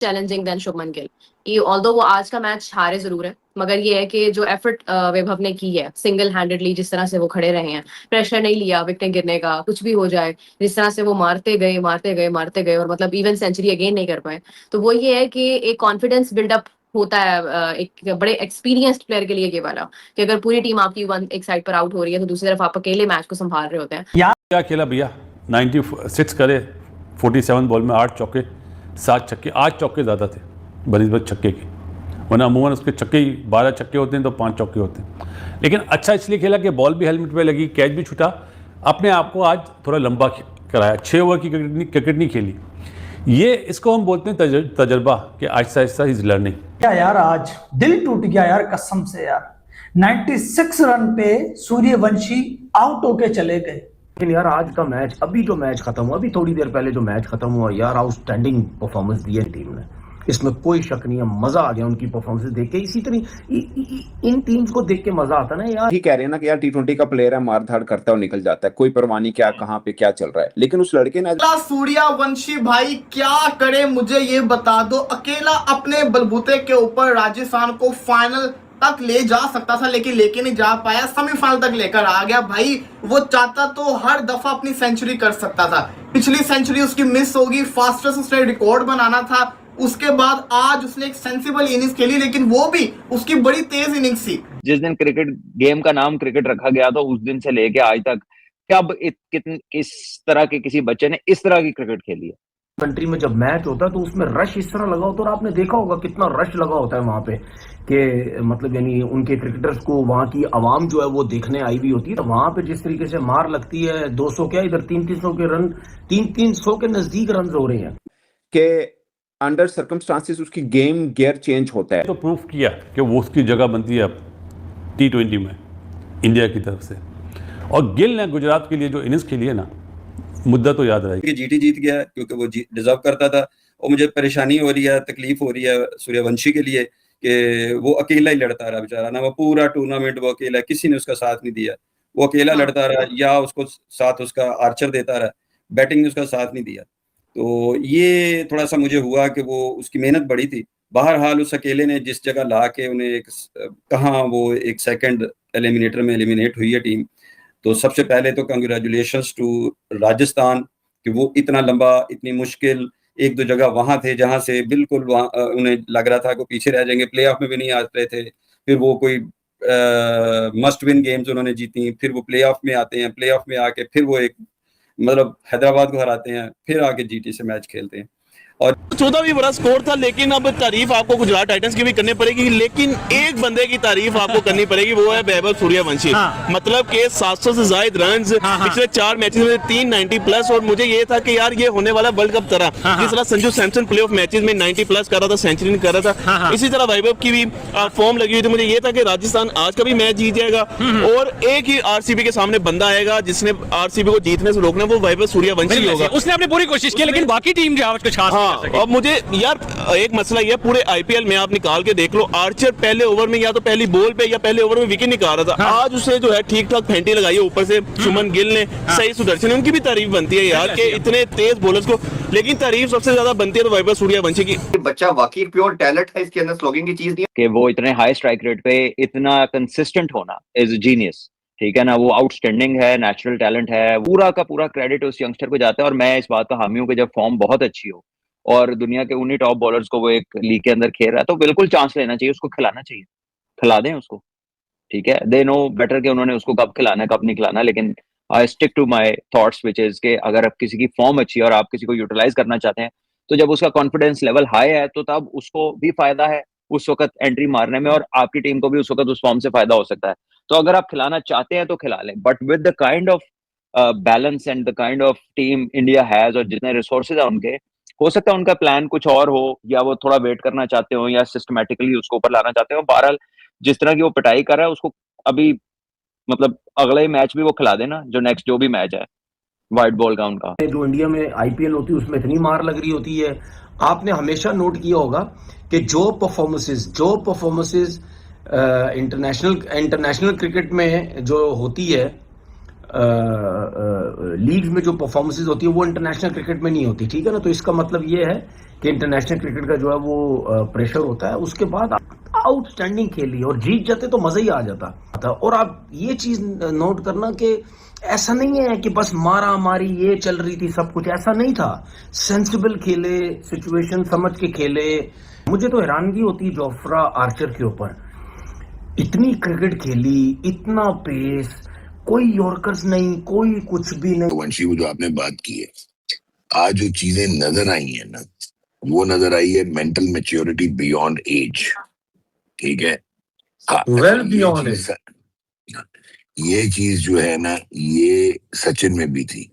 Challenging then Shubman Gill. ये although वो आज का मैच हारे जरूर है, मगर ये है कि जो एफर्ट वैभव ने की है सिंगल हैंडेडली, जिस तरह से वो खड़े रहे हैं, प्रेशर नहीं लिया विकेट गिरने का, कुछ भी हो जाए, जिस तरह से वो मारते गए मारते गए मारते गए, और मतलब इवन सेंचुरी अगेन नहीं कर पाए। तो वो ये है कि एक कॉन्फिडेंस बिल्डअप होता है एक बड़े एक्सपीरियंस्ड प्लेयर के लिए ये वाला, कि अगर पूरी टीम आपकी एक साइड पर आउट हो रही है तो दूसरी तरफ आप अकेले मैच को संभाल रहे होते हैं। क्या खेला भैया, 96 करे, 47 बॉल में 8 चौके 7 छक्के, 8 चौके ज़्यादा थे बनिस्बत छक्के की, वरना अमूमन उसके छक्के ही 12 छक्के होते हैं तो 5 चौके होते हैं। लेकिन अच्छा इसलिए खेला कि बॉल भी हेलमेट पे लगी, कैच भी छूटा, अपने आप को आज थोड़ा लंबा कराया, 6 ओवर की क्रिकेट नहीं खेली। ये इसको हम बोलते हैं तजर्बा, कि आहिस्ता आहिस्ता इज लर्निंग। क्या यार, आज दिल टूट गया यार, कसम से यार। 96 रन पे सूर्यवंशी आउट होके चले गए। लेकिन यार आज का मैच, अभी जो मैच खत्म हुआ, अभी थोड़ी देर पहले जो मैच खत्म हुआ यार, आउटस्टैंडिंग परफॉर्मेंस दी है टीम ने, इसमें कोई शक नहीं है। मजा आ गया उनकी परफॉर्मेंस देख के। इसी तरह इन टीम्स को देख के मजा आता ना यार। ही कह रहे हैं ना कि यार T20 का प्लेयर है, मार धाड़ करता है और निकल जाता है, कोई परवाह नहीं क्या कहां पे क्या चल रहा है। लेकिन उस लड़के ने सूर्यवंशी भाई क्या करे मुझे ये बता दो। अकेला अपने बलबूते के ऊपर राजस्थान को फाइनल तक ले जा सकता था, लेकिन लेके नहीं जा पाया, सेमीफाइनल तक लेकर आ गया भाई। वो चाहता तो हर दफा अपनी सेंचुरी कर सकता था। पिछली सेंचुरी उसकी मिस होगी, फास्टेस्ट उसने रिकॉर्ड बनाना था। उसके बाद आज उसने एक सेंसिबल इनिंग्स खेली, लेकिन वो भी उसकी बड़ी तेज इनिंग्स थी। जिस दिन क्रिकेट गेम का नाम क्रिकेट रखा गया तो उस दिन से लेके आज तक कब किस तरह के किसी बच्चे ने इस तरह की क्रिकेट खेली है। कंट्री में जब मैच होता है तो उसमें रश इस तरह लगा होता है, और आपने देखा होगा कितना रश लगा होता है वहां पे, कि मतलब यानी उनके क्रिकेटर्स को वहां की आवाम जो है वो देखने आई हुई होती है। तो वहां पे जिस तरीके से मार लगती है, 200 क्या इधर 300 के रन, 300 के नजदीक रन हो रहे हैं कि अंडर सर्कमस्टांसिस उसकी गेम गियर चेंज होता है। तो प्रूफ किया कि वो उसकी जगह बनती है अब T20 में इंडिया की तरफ से। और गिल ने गुजरात के लिए जो इनिंग्स खेली है ना, मुद्दा तो याद रहेगी। जीटी जीत गया क्योंकि वो डिजर्व करता था। और मुझे परेशानी हो रही है, तकलीफ हो रही है सूर्यवंशी के लिए कि वो अकेला ही लड़ता रहा बेचारा ना। वो पूरा टूर्नामेंट वो अकेला, किसी ने उसका साथ नहीं दिया, वो अकेला लड़ता रहा, या उसको साथ उसका आर्चर देता रहा, बैटिंग ने उसका साथ नहीं दिया। तो ये थोड़ा सा मुझे हुआ कि वो उसकी मेहनत बड़ी थी। बहरहाल उस अकेले ने जिस जगह ला के उन्हें कहाँ वो एक सेकंड एलिमिनेटर में एलिमिनेट हुई है टीम। तो सबसे पहले तो कंग्रेचुलेशंस टू राजस्थान कि वो इतना लंबा, इतनी मुश्किल 1-2 जगह वहां थे जहां से बिल्कुल उन्हें लग रहा था कि पीछे रह जाएंगे, प्ले ऑफ में भी नहीं आ रहे थे। फिर वो कोई मस्ट विन गेम्स उन्होंने जीती, फिर वो प्ले ऑफ में आते हैं, प्ले ऑफ में आके फिर वो एक मतलब हैदराबाद को हराते हैं, फिर आके जीटी से मैच खेलते हैं। और 14 भी बड़ा स्कोर था, लेकिन अब तारीफ आपको गुजरात टाइटंस की भी करनी पड़ेगी, लेकिन एक बंदे की तारीफ आपको करनी पड़ेगी, वो है वैभव सूर्यवंशी। मतलब कि 700 से ज्यादा रन्स पिछले 4 मैचेस में, 390 प्लस। और मुझे ये था कि यार ये होने वाला वर्ल्ड कप तरह, जिस तरह Sanju Samson play of matches में 90 प्लस कर रहा था, सेंचुरी नहीं कर रहा था, इसी तरह वैभव की भी फॉर्म लगी हुई थी। मुझे ये था कि राजस्थान आज का भी मैच जीत जाएगा और एक ही आरसीबी के सामने बंदा आएगा जिसने आरसीबी को जीतने से रोकना, वो वैभव सूर्यवंशी होगा। उसने अपनी पूरी कोशिश की, लेकिन बाकी टीम जो है उसको अब मुझे यार एक मसला ये, पूरे आईपीएल में आप निकाल के देख लो, आर्चर पहले ओवर में या तो पहली बॉल पे या पहले ओवर में विकेट निकाल रहा था। आज उसे जो है ठीक ठाक फेंटी लगाई है ऊपर से शुभमन गिल ने, सही सुदर्शन, उनकी भी तारीफ बनती है यार कि इतने तेज बॉलर्स को, लेकिन तारीफ सबसे ज्यादा बनती है तो वैभव सूर्यवंशी की। बच्चा वाकई प्योर टैलेंट है, इसके अंदर स्लोगिंग की चीज नहीं है कि वो इतने हाई स्ट्राइक रेट पे इतना कंसिस्टेंट होना इज जीनियस, ठीक है ना। वो आउटस्टैंडिंग है, नेचुरल टैलेंट है, पूरा का पूरा क्रेडिट उस यंगस्टर को जाता है। और मैं इस बात का हामी हूं कि जब फॉर्म बहुत अच्छी हो और दुनिया के उन्हीं टॉप बॉलर्स को वो एक लीग के अंदर खेल रहा है, तो बिल्कुल चांस लेना चाहिए, उसको खिलाना चाहिए, खिला दें उसको, ठीक है। दे नो बेटर कि उन्होंने उसको कब खिलाना है कब नहीं खिलाना। लेकिन I stick to my thoughts which is के अगर आप किसी की फॉर्म अच्छी है और आप किसी को यूटिलाइज करना चाहते हैं, तो जब उसका कॉन्फिडेंस लेवल हाई है तो तब उसको भी फायदा है उस वक्त एंट्री मारने में, और आपकी टीम को भी उस वक्त उस फॉर्म से फायदा हो सकता है। तो अगर आप खिलाना चाहते हैं तो खिला लें, but with the kind of balance and the kind of team India has, और जितने रिसोर्सेज है उनके, हो सकता है उनका प्लान कुछ और हो, या वो थोड़ा वेट करना चाहते हो, या सिस्टमैटिकली उसको ऊपर लाना चाहते हो। बहरहाल जिस तरह की वो पिटाई कर रहा है उसको अभी मतलब अगले मैच भी वो खिला देना, जो नेक्स्ट जो भी मैच है व्हाइट बॉल का उनका। जो इंडिया में आईपीएल होती है उसमें इतनी मार लग रही होती है। आपने हमेशा नोट किया होगा कि जो परफॉर्मेंसेस इंटरनेशनल क्रिकेट में जो होती है, लीग्स में जो परफॉर्मेंसेज होती है वो इंटरनेशनल क्रिकेट में नहीं होती, ठीक है ना। तो इसका मतलब ये है कि इंटरनेशनल क्रिकेट का जो है वो प्रेशर होता है, उसके बाद आउटस्टैंडिंग खेली और जीत जाते तो मजा ही आ जाता था। और आप ये चीज नोट करना कि ऐसा नहीं है कि बस मारा मारी ये चल रही थी, सब कुछ ऐसा नहीं था। सेंसिबल खेले, सिचुएशन समझ के खेले। मुझे तो हैरानगी होती है जोफ्रा आर्चर के ऊपर, इतनी क्रिकेट खेली, इतना पेस, कोई यॉर्कर्स नहीं, कोई कुछ भी नहीं। वंशी को जो आपने बात की है, आज जो चीजें नजर आई है ना, वो नजर आई है मेंटल मैच्योरिटी बियॉन्ड एज, ठीक है। Well beyond age. ये चीज जो है ना, ये सचिन में भी थी,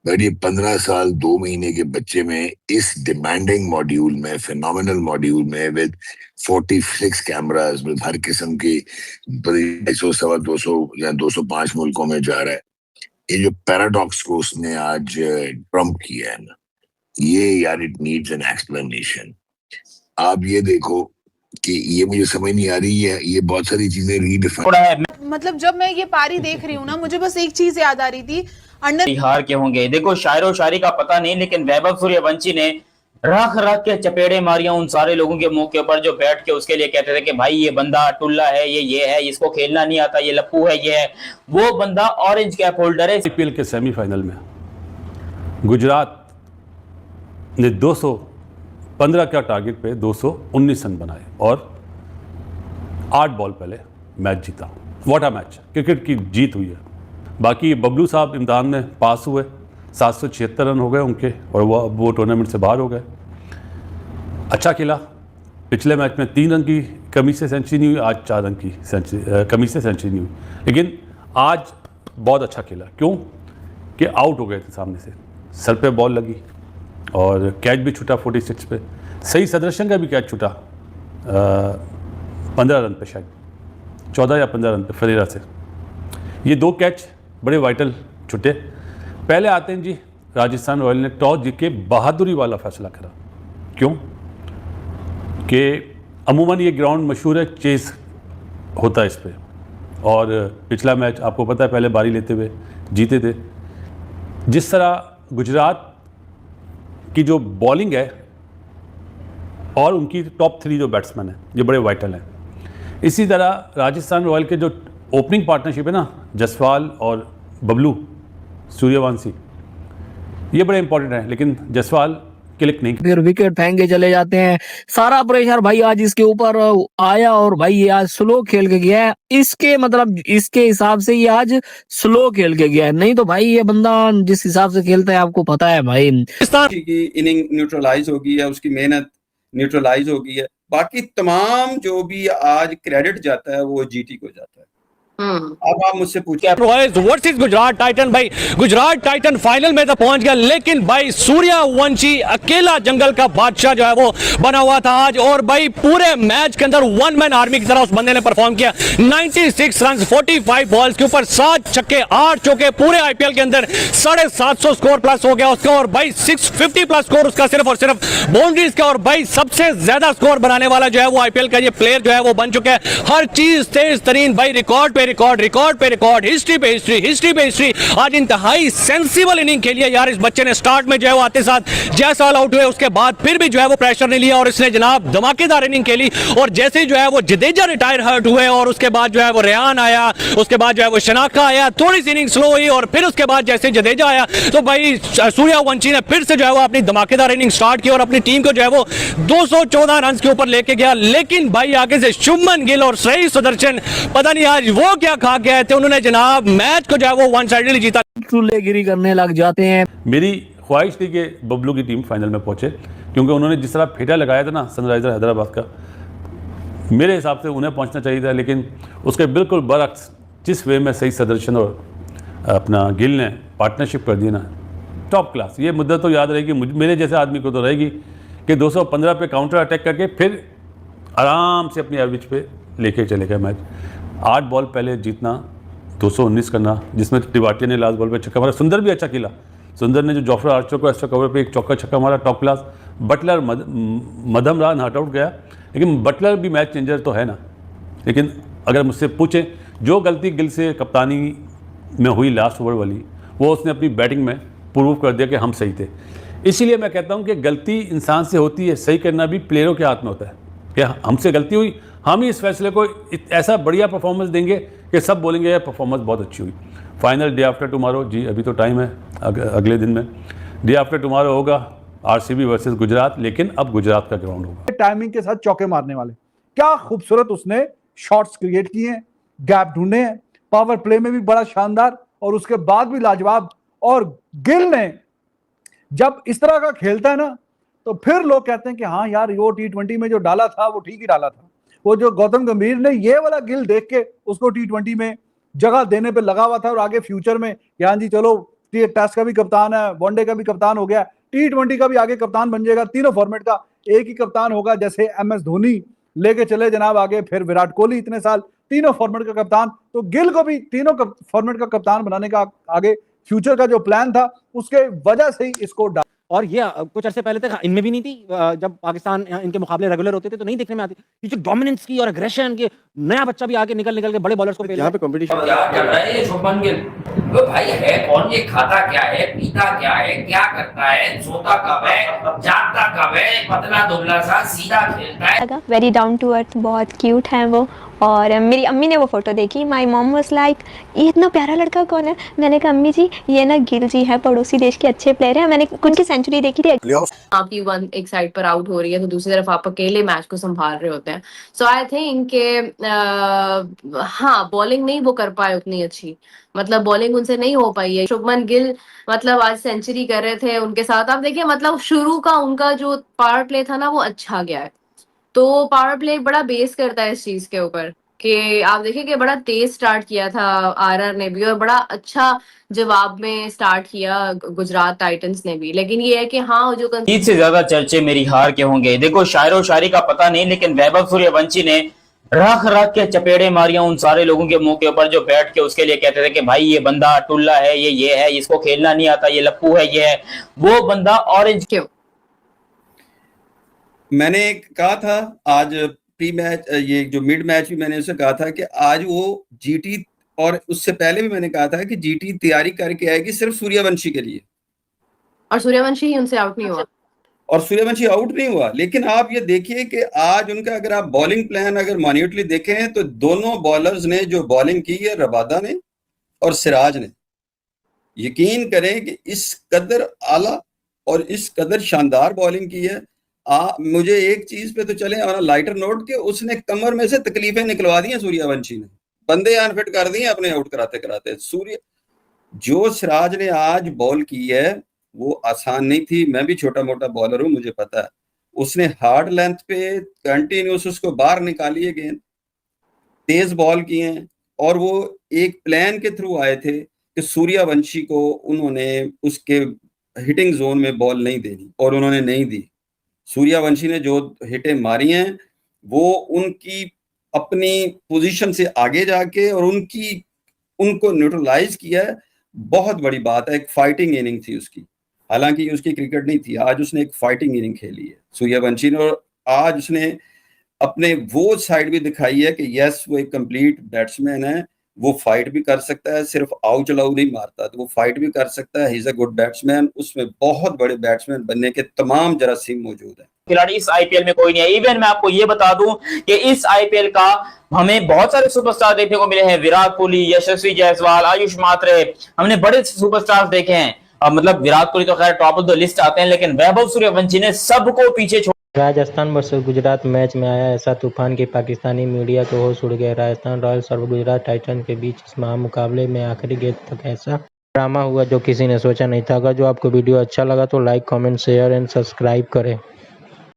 बट ये 15 साल 2 महीने के बच्चे में इस डिमांडिंग मॉड्यूल में, फिनोमिनल मॉड्यूल में, विद 46 कैमरास, विद हर किस्म की 200, 200 या 205 मुल्कों में जा रहा है। ये जो पैराडॉक्स को उसने आज ट्रम्प किया है ना, ये यार इट नीड्स एन एक्सप्लेनेशन। आप ये देखो कि ये मुझे समझ नहीं आ रही है, ये बहुत सारी चीजें रीडिफाइन। मतलब जब मैं ये पारी देख रही हूँ ना, मुझे बस एक चीज याद आ रही थी, अंडर हार के होंगे। देखो शायरो शायरी का पता नहीं, लेकिन वैभव सूर्यवंशी ने रख के चपेड़े मारियां उन सारे लोगों के मुंह के ऊपर जो बैठ के उसके लिए कहते थे कि भाई ये बंदा टुल्ला है, ये है, इसको खेलना नहीं आता, ये लप्पू है, ये है। वो बंदा ऑरेंज कैप होल्डर है। IPL के सेमीफाइनल में गुजरात ने 215 का टारगेट पे 219 रन बनाए और 8 बॉल पहले मैच जीता। व्हाट अ मैच, क्रिकेट की जीत हुई है। बाकी बबलू साहब इम्तिहान में पास हुए, 776 रन हो गए उनके, और वो टूर्नामेंट से बाहर हो गए। अच्छा खेला, पिछले मैच में 3 रन की कमी से सेंचुरी नहीं हुई, आज 4 रन की कमी से सेंचुरी नहीं हुई, लेकिन आज बहुत अच्छा खेला। क्यों कि आउट हो गए थे सामने से, सर पे बॉल लगी और कैच भी छूटा 46 पे। सही सदर्शन का भी कैच छूटा 15 रन पे, शायद 14 या 15 रन पे फरेरा से। ये 2 कैच बड़े वाइटल छूटे। पहले आते हैं जी, राजस्थान रॉयल ने टॉस जीत के बहादुरी वाला फैसला करा। क्यों कि अमूमन ये ग्राउंड मशहूर है, चेस होता है इस पे, और पिछला मैच आपको पता है पहले बारी लेते हुए जीते थे। जिस तरह गुजरात की जो बॉलिंग है और उनकी टॉप 3 जो बैट्समैन हैं ये बड़े वाइटल हैं, इसी तरह राजस्थान रॉयल के जो ओपनिंग पार्टनरशिप है ना, जसवाल और बबलू सूर्यवंशी, ये बड़े इंपॉर्टेंट है। लेकिन जसवाल क्लिक नहीं, फिर विकेट फेंक के चले जाते हैं। सारा प्रेशर भाई आज इसके ऊपर आया और भाई ये आज स्लो खेल के गया है। इसके मतलब इसके हिसाब से ये आज स्लो खेल के गया है, नहीं तो भाई ये बंदा जिस हिसाब से खेलता है आपको पता है भाई। की इनिंग न्यूट्रलाइज हो गई है, उसकी मेहनत न्यूट्रलाइज हो गई है। बाकी तमाम जो भी आज क्रेडिट जाता है वो जीटी को जाता है। अब आप मुझसे पूछिए वर्सेस गुजरात टाइटन। भाई गुजरात टाइटन फाइनल में तो पहुंच गया, लेकिन भाई सूर्यवंशी अकेला जंगल का बादशाह जो है वो बना हुआ था आज। और भाई पूरे मैच के अंदर 1 मैन आर्मी की तरह उस बंदे ने परफॉर्म किया। 96 रन 45 बॉल्स के ऊपर 7 छक्के 8 चौके। पूरे आईपीएल के अंदर 750 स्कोर प्लस हो गया उसका, और भाई 650 प्लस स्कोर उसका सिर्फ और सिर्फ बाउंड्रीज का। और भाई सबसे ज्यादा स्कोर बनाने वाला जो है वो आईपीएल का ये प्लेयर जो है वो बन चुका है। हर चीज तेज तरीन भाई, रिकॉर्ड पे रिकॉर्ड, हिस्ट्री पे हिस्ट्री। आज इंतहाई सेंसिबल इनिंग खेली है यार इस बच्चे ने। स्टार्ट में जो है वो आते साथ जयसवाल आउट हुए, उसके बाद फिर भी जो है वो प्रेशर नहीं लिया और इसने जनाब धमाकेदार इनिंग खेली। और जैसे ही जो है वो जडेजा रिटायर हर्ट हुए और उसके बाद जो है वो रेहान आया, उसके बाद जो है वो शनाका आया, थोड़ी सी इनिंग स्लो हुई और फिर उसके बाद जैसे जडेजा आया तो भाई सूर्यवंशी ने फिर से जो है वो अपनी धमाकेदार इनिंग स्टार्ट की और अपनी टीम को जो है वो 214 रन के ऊपर लेके गया। लेकिन भाई आगे से शुभमन गिल और सही सुदर्शन पता नहीं आज वो क्या खा गए थे, उन्होंने जनाब मैच को जो है वो वन साइडली जीता। चूल्हेगिरी करने लग जाते हैं। मेरी ख्वाहिश थी कि बबलू की टीम फाइनल में पहुंचे, क्योंकि उन्होंने जिस तरह फेटा लगाया था ना सनराइजर हैदराबाद का, मेरे हिसाब से उन्हें पहुंचना चाहिए था। लेकिन उसके बिल्कुल बरक्स जिस वे में सही सदर्शन और अपना गिल ने पार्टनरशिप कर दी ना, टॉप क्लास। ये मुद्दा तो याद रहेगी मेरे जैसे आदमी को तो रहेगी कि 215 पे काउंटर अटैक करके फिर आराम से अपनी एवरेज पे लेके चले गए मैच। 8 बॉल पहले जीतना, 219 करना, जिसमें तिवाटिया ने लास्ट बॉल पे छक्का मारा। सुंदर भी अच्छा खेला, सुंदर ने जो जोफ्रा आर्चर को एक्स्ट्रा कवर पे एक चौका छक्का मारा, टॉप क्लास। बटलर मध्यम रहा, नॉट आउट गया, लेकिन बटलर भी मैच चेंजर तो है ना। लेकिन अगर मुझसे पूछें जो गलती गिल से कप्तानी में हुई लास्ट ओवर वाली, वो उसने अपनी बैटिंग में प्रूव कर दिया कि हम सही थे। इसीलिए मैं कहता हूं कि गलती इंसान से होती है, सही करना भी प्लेयरों के हाथ में होता है। कि हमसे गलती हुई, हम ही इस फैसले को ऐसा बढ़िया परफॉर्मेंस देंगे कि सब बोलेंगे यार परफॉर्मेंस बहुत अच्छी हुई। फाइनल डे आफ्टर टुमारो, जी अभी तो टाइम है, अगले दिन में डे आफ्टर टुमारो होगा आरसीबी वर्सेस गुजरात, लेकिन अब गुजरात का ग्राउंड होगा। टाइमिंग के साथ चौके मारने वाले, क्या खूबसूरत उसने शॉट्स क्रिएट किए हैं, गैप ढूंढे हैं, पावर प्ले में भी बड़ा शानदार और उसके बाद भी लाजवाब। और गिल ने जब इस तरह का खेलता है ना तो फिर लोग कहते हैं कि हाँ यार वो T20 में जो डाला था वो ठीक ही डाला था। वो जो गौतम गंभीर ने ये वाला गिल देख के उसको T20 में जगह देने पे लगा हुआ था और आगे फ्यूचर में हाँ जी चलो टेस्ट का भी कप्तान है, वनडे का भी कप्तान हो गया, T20 का भी आगे कप्तान बन जाएगा, तीनों फॉर्मेट का एक ही कप्तान होगा, जैसे MS धोनी लेके चले जनाब आगे, फिर विराट कोहली इतने साल तीनों फॉर्मेट का कप्तान, तो गिल को भी तीनों फॉर्मेट का कप्तान बनाने का आगे फ्यूचर का जो प्लान था उसके वजह से ही इसको और ये कुछ अर्से पहले तक इनमें भी नहीं थी, जब पाकिस्तान इनके मुकाबले रेगुलर होते थे तो नहीं देखने में आती। ये जो डोमिनेंस की और एग्रेशन की, नया बच्चा भी आगे निकल के बड़े बॉलर्स को यहाँ पे कंपटीशन क्या कर रहा है ये शुभमन गिल? वो भाई है कौन, ये खाता क्या है, पीता क्या है, क्या करता है, सोता कब है, जागता कब है, पतला दुबला सा सीधा खेलता है। वेरी डाउन टू अर्थ, बहुत क्यूट है वो। और मेरी अम्मी ने वो फोटो देखी, माई मॉम वाज लाइक ये इतना प्यारा लड़का कौन है? मैंने कहा अम्मी जी ये ना गिल जी है, पड़ोसी देश के अच्छे प्लेयर हैं, मैंने उनकी सेंचुरी देखी थी। आपकी वन एक साइड पर आउट हो रही है तो दूसरी तरफ आप अकेले मैच को संभाल रहे होते हैं। सो आई थिंक के हाँ बॉलिंग नहीं वो कर पाए उतनी अच्छी, मतलब बॉलिंग उनसे नहीं हो पाई है। शुभमन गिल मतलब आज सेंचुरी कर रहे थे उनके साथ, आप देखिए मतलब शुरू का उनका जो पावर प्ले था ना वो अच्छा गया है, तो पावर प्ले बड़ा बेस करता है इस चीज के ऊपर कि आप देखिए कि बड़ा तेज स्टार्ट किया था आरआर ने भी और बड़ा अच्छा जवाब में स्टार्ट किया गुजरात टाइटंस ने भी। लेकिन ये है कि हाँ जो जीत से ज्यादा चर्चे मेरी हार के होंगे। देखो शायरो शायरी का पता नहीं, लेकिन वैभव सूर्यवंशी ने रख के चपेड़े मारियां उन सारे लोगों के मुंह के ऊपर जो बैठ के उसके लिए कहते थे कि भाई ये बंदा टुल्ला है, ये है, इसको खेलना नहीं आता, ये लप्पू है, ये है वो बंदा। ऑरेंज क्यों मैंने कहा था आज प्री मैच, ये जो मिड मैच भी मैंने उसे कहा था कि आज वो जीटी, और उससे पहले भी मैंने कहा था कि जीटी तैयारी करके आएगी सिर्फ सूर्यवंशी के लिए, और सूर्यवंशी ही उनसे आउट नहीं हुआ, और सूर्यवंशी आउट नहीं हुआ। लेकिन आप ये देखिए कि आज उनका अगर आप बॉलिंग प्लान अगर मान्यूटली देखें तो दोनों बॉलर्स ने जो बॉलिंग की है, रबादा ने और सिराज ने, यकीन करें कि इस कदर आला और इस कदर शानदार बॉलिंग की है। मुझे एक चीज पे तो चले और लाइटर नोट के उसने कमर में से तकलीफें निकलवा दी हैं सूर्यवंशी ने, बंदे अनफिट कर दिए अपने आउट कराते कराते। जो सिराज ने आज बॉल की है वो आसान नहीं थी, मैं भी छोटा मोटा बॉलर हूं, मुझे पता है। उसने हार्ड लेंथ पे कंटिन्यूस उसको बाहर निकाली है गेंद, तेज बॉल किए हैं, और वो एक प्लान के थ्रू आए थे कि सूर्यवंशी को उन्होंने उसके हिटिंग जोन में बॉल नहीं देनी, और उन्होंने नहीं दी। सूर्यवंशी ने जो हिटें मारी हैं वो उनकी अपनी पोजीशन से आगे जाके और उनको न्यूट्रलाइज किया है, बहुत बड़ी बात है। एक फाइटिंग इनिंग थी उसकी, हालांकि उसकी क्रिकेट नहीं थी, आज उसने एक फाइटिंग इनिंग खेली है सूर्यवंशी ने, और आज उसने अपने वो साइड भी दिखाई है कि यस वो एक कंप्लीट बैट्समैन है, वो फाइट भी कर सकता है, सिर्फ आउट चलाऊ नहीं मारता, तो वो फाइट भी कर सकता है। He is a good batsman, उसमें बहुत बड़े बैट्समैन बनने के तमाम जरासीम मौजूद है। खिलाड़ी इस आईपीएल में कोई नहीं है। इवन मैं आपको ये बता दूं कि इस आईपीएल का हमें बहुत सारे सुपरस्टार देखने को मिले हैं, विराट कोहली, यशस्वी जायसवाल, आयुष मात्रे, हमने बड़े सुपरस्टार्स देखे हैं। मतलब विराट कोहली तो खैर टॉप ऑफ द लिस्ट आते हैं, लेकिन वैभव सूर्यवंशी ने सबको पीछे छोड़। राजस्थान वर्सेस गुजरात मैच में आया ऐसा तूफान कि पाकिस्तानी मीडिया के होश उड़ गए। राजस्थान रॉयल्स और गुजरात टाइटन के बीच इस महामुकाबले में आखिरी गेंद तक ऐसा ड्रामा हुआ जो किसी ने सोचा नहीं था। अगर जो आपको वीडियो अच्छा लगा तो like, comment, share and subscribe करें।